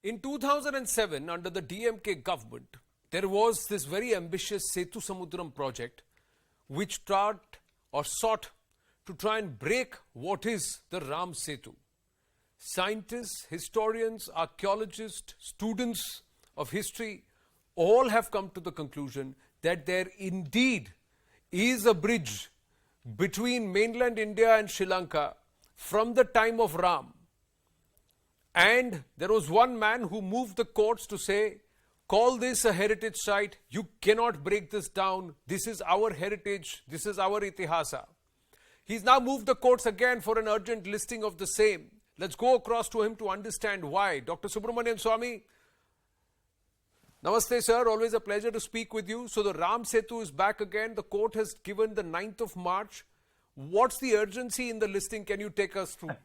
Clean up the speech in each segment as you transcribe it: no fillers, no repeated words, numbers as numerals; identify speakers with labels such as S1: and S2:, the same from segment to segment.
S1: In 2007, under the DMK government, there was this very ambitious Setu Samudram project which sought to try and break what is the Ram Setu. Scientists, historians, archaeologists, students of history all have come to the conclusion that there indeed is a bridge between mainland India and Sri Lanka from the time of Ram. And there was one man who moved the courts to say, call this a heritage site, you cannot break this down, this is our heritage, this is our itihasa. He's now moved the courts again for an urgent listing of the same. Let's go across to him to understand why. Dr. Subramanian Swamy, Namaste sir, always a pleasure to speak with you. So the Ram Setu is back again, the court has given the 9th of March. What's the urgency in the listing? Can you take us through?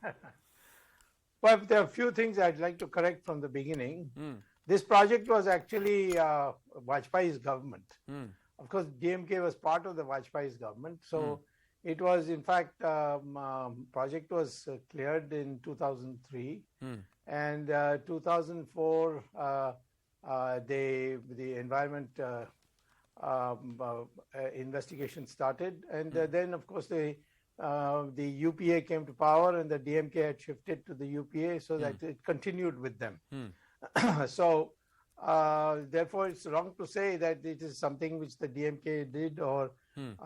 S2: Well, there are a few things I'd like to correct from the beginning. This project was actually Vajpayee's government. Of course, DMK was part of the Vajpayee's government. So it was, in fact, project was cleared in 2003. And 2004, the environment investigation started. And then, of course, the UPA came to power and the DMK had shifted to the UPA so that it continued with them. So, therefore, it's wrong to say that it is something which the DMK did or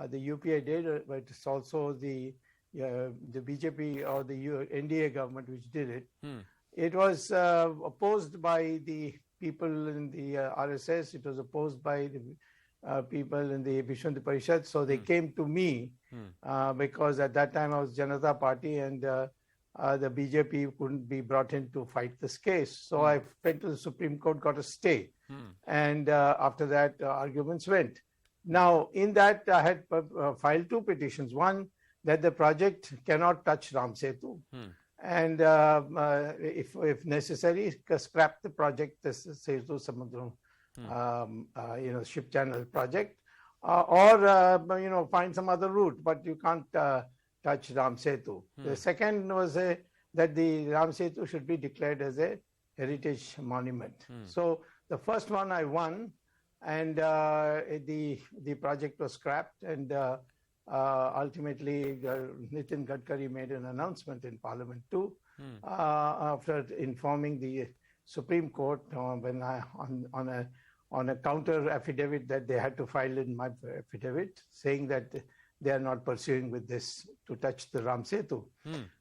S2: the UPA did, but it's also the BJP or the NDA government which did it. It was opposed by the people in the RSS. It was opposed by the people in the Vishnu Parishad. So they came to me because at that time I was Janata Party and the BJP couldn't be brought in to fight this case. So I went to the Supreme Court, got a stay. And after that, arguments went. Now, in that, I had filed 2 petitions. One, that the project cannot touch Ram Setu. And if necessary, scrap the project, this Setu Samudram, ship channel project, or find some other route, but you can't touch Ram Setu. The second was that the Ram Setu should be declared as a heritage monument. So the first one I won, and the project was scrapped, and ultimately Nitin Gadkari made an announcement in Parliament too, after informing the Supreme Court on a counter affidavit that they had to file in my affidavit, saying that they are not pursuing with this to touch the Ram Setu.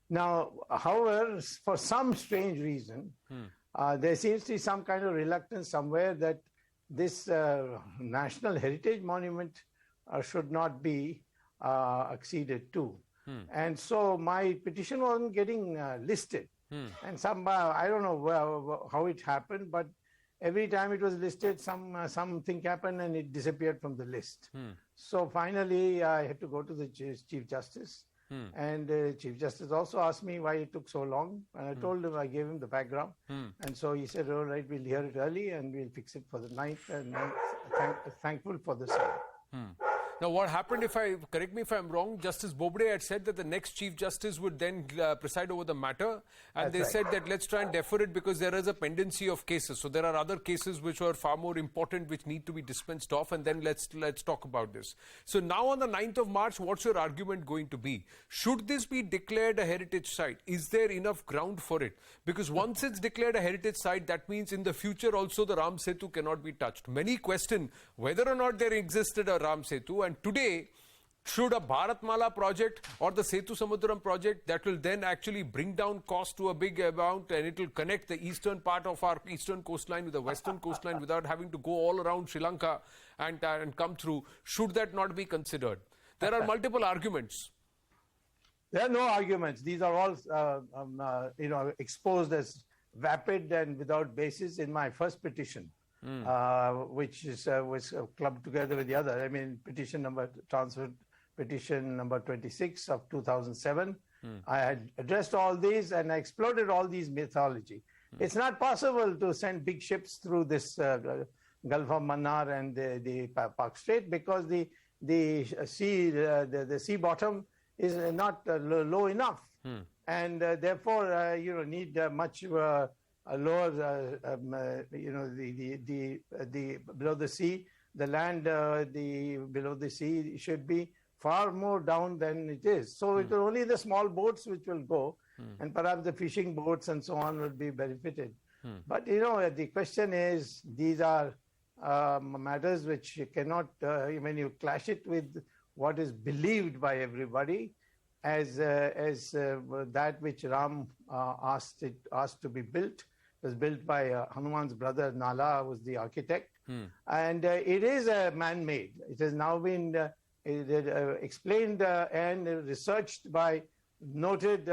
S2: Now, however, for some strange reason, there seems to be some kind of reluctance somewhere that this national heritage monument should not be acceded to. And so my petition wasn't getting listed. And I don't know how it happened, but every time it was listed, something happened and it disappeared from the list. So finally, I had to go to the Chief Justice. And Chief Justice also asked me why it took so long. And I told him, I gave him the background. And so he said, all right, we'll hear it early and we'll fix it for the 9th. And I'm thankful for the same.
S1: Now, what happened, correct me if I'm wrong, Justice Bobde had said that the next Chief Justice would then preside over the matter. And they said that let's try and defer it because there is a pendency of cases. So there are other cases which are far more important which need to be dispensed off. And then let's talk about this. So now on the 9th of March, what's your argument going to be? Should this be declared a heritage site? Is there enough ground for it? Because once it's declared a heritage site, that means in the future also the Ram Setu cannot be touched. Many question whether or not there existed a Ram Setu. And today, should a Bharatmala project or the Setu Samudram project that will then actually bring down cost to a big amount and it will connect the eastern part of our eastern coastline with the western coastline without having to go all around Sri Lanka and come through, should that not be considered? There are multiple arguments.
S2: There are no arguments. These are all exposed as vapid and without basis in my first petition. Which was clubbed together with the other. I mean, transfer petition number 26 of 2007. I had addressed all these and I exploded all these mythology. It's not possible to send big ships through this Gulf of Mannar and the Park Strait because the sea bottom is not low enough, and therefore you need much lower, the below the sea, the land below the sea should be far more down than it is. So it will only the small boats which will go, and perhaps the fishing boats and so on will be benefited. But the question is, these are matters which you cannot, when you clash it with what is believed by everybody as that which Ram asked to be built. It was built by Hanuman's brother Nala, was the architect, and it is man-made. It has now been explained and researched by noted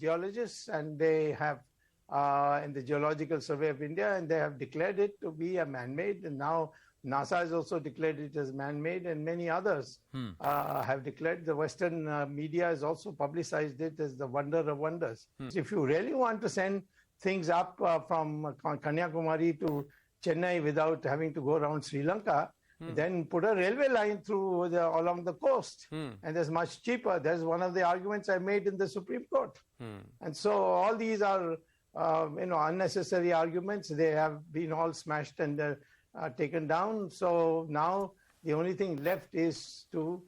S2: geologists, and they have in the Geological Survey of India, and they have declared it to be a man-made. And now NASA has also declared it as man-made, and many others have declared. The Western media has also publicized it as the wonder of wonders. If you really want to send things up from Kanyakumari to Chennai without having to go around Sri Lanka, then put a railway line through along the coast, and that's much cheaper. That's one of the arguments I made in the Supreme Court. And so all these are unnecessary arguments. They have been all smashed and taken down. So now the only thing left is to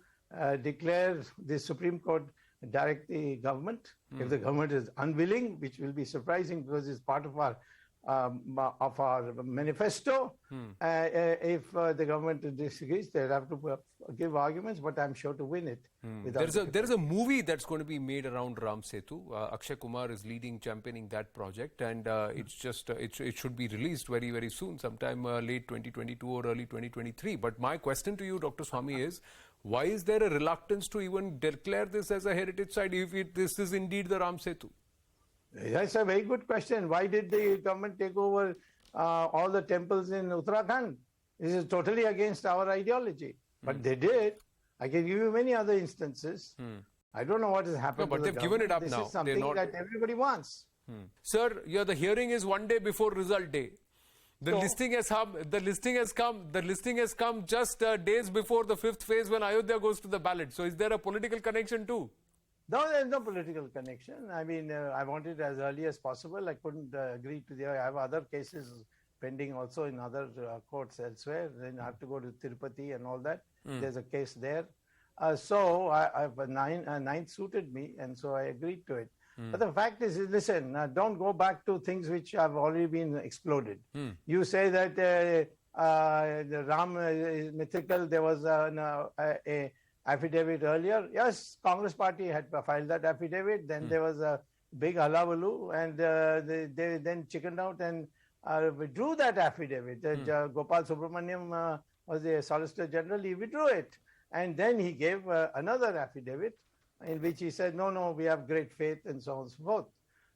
S2: declare the Supreme Court, direct the government. If the government is unwilling, which will be surprising because it's part of our manifesto. If the government disagrees, they'll have to give arguments, but I'm sure to win it.
S1: There's a movie that's going to be made around Ram Setu. Akshay Kumar is championing that project, and it should be released very, very soon, sometime late 2022 or early 2023. But my question to you, Dr. Swamy, is why is there a reluctance to even declare this as a heritage site if this is indeed the Ram Setu?
S2: That's a very good question. Why did the government take over all the temples in Uttarakhand? This is totally against our ideology. But they did. I can give you many other instances. I don't know what has happened.
S1: No, but they've given it up
S2: this
S1: now.
S2: This is something that everybody wants.
S1: Sir, the hearing is one day before result day. The listing has come. The listing has come just days before the fifth phase when Ayodhya goes to the ballot. So, is there a political connection too?
S2: No, there's no political connection. I mean, I wanted it as early as possible. I couldn't agree to I have other cases pending also in other courts elsewhere. Then I have to go to Tirupati and all that. There's a case there. So ninth suited me, and so I agreed to it. But the fact is, listen, don't go back to things which have already been exploded. You say that the Ram is mythical. There was a affidavit earlier. Yes, Congress party had filed that affidavit. Then there was a big hullabaloo, and they then chickened out and withdrew that affidavit. Gopal Subramanian was the Solicitor General. He withdrew it. And then he gave another affidavit in which he said, no, we have great faith, and so on and so forth.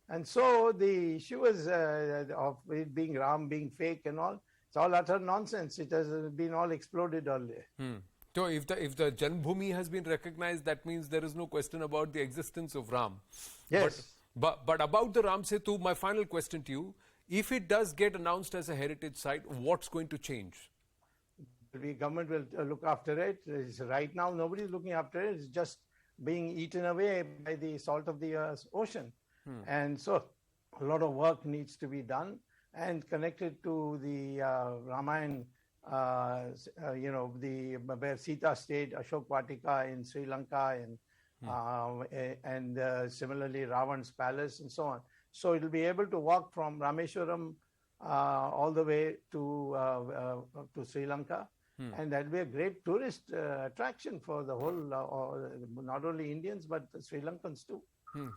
S2: And so the issue is of it being Ram being fake and all, it's all utter nonsense. It has been all exploded earlier.
S1: So if the Janmabhoomi has been recognized, that means there is no question about the existence of Ram.
S2: Yes.
S1: But about the Ram Setu, my final question to you, if it does get announced as a heritage site, what's going to change?
S2: The government will look after it. Right now, nobody's looking after it. It's just being eaten away by the salt of the ocean. And so a lot of work needs to be done and connected to the Ramayana, where Sita stayed, Ashok Vatika in Sri Lanka, and similarly Ravan's palace and so on. So it will be able to walk from Rameshwaram all the way to Sri Lanka. And that will be a great tourist attraction for the whole, not only Indians, but the Sri Lankans too.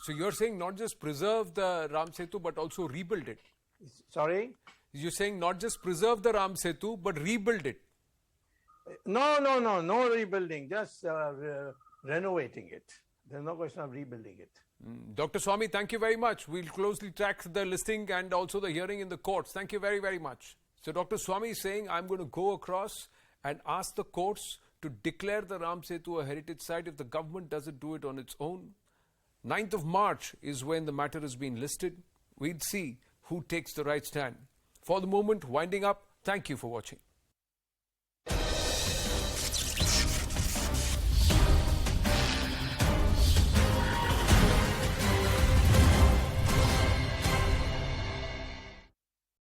S1: So you're saying not just preserve the Ram Setu, but also rebuild it?
S2: Sorry?
S1: You're saying not just preserve the Ram Setu, but rebuild it?
S2: No rebuilding, just renovating it. There's no question of rebuilding it.
S1: Dr. Swamy, thank you very much. We'll closely track the listing and also the hearing in the courts. Thank you very, very much. So Dr. Swamy is saying, I'm going to go across and ask the courts to declare the Ram Setu a heritage site if the government doesn't do it on its own. 9th of March is when the matter has been listed. We'll see who takes the right stand. For the moment, winding up, thank you for watching.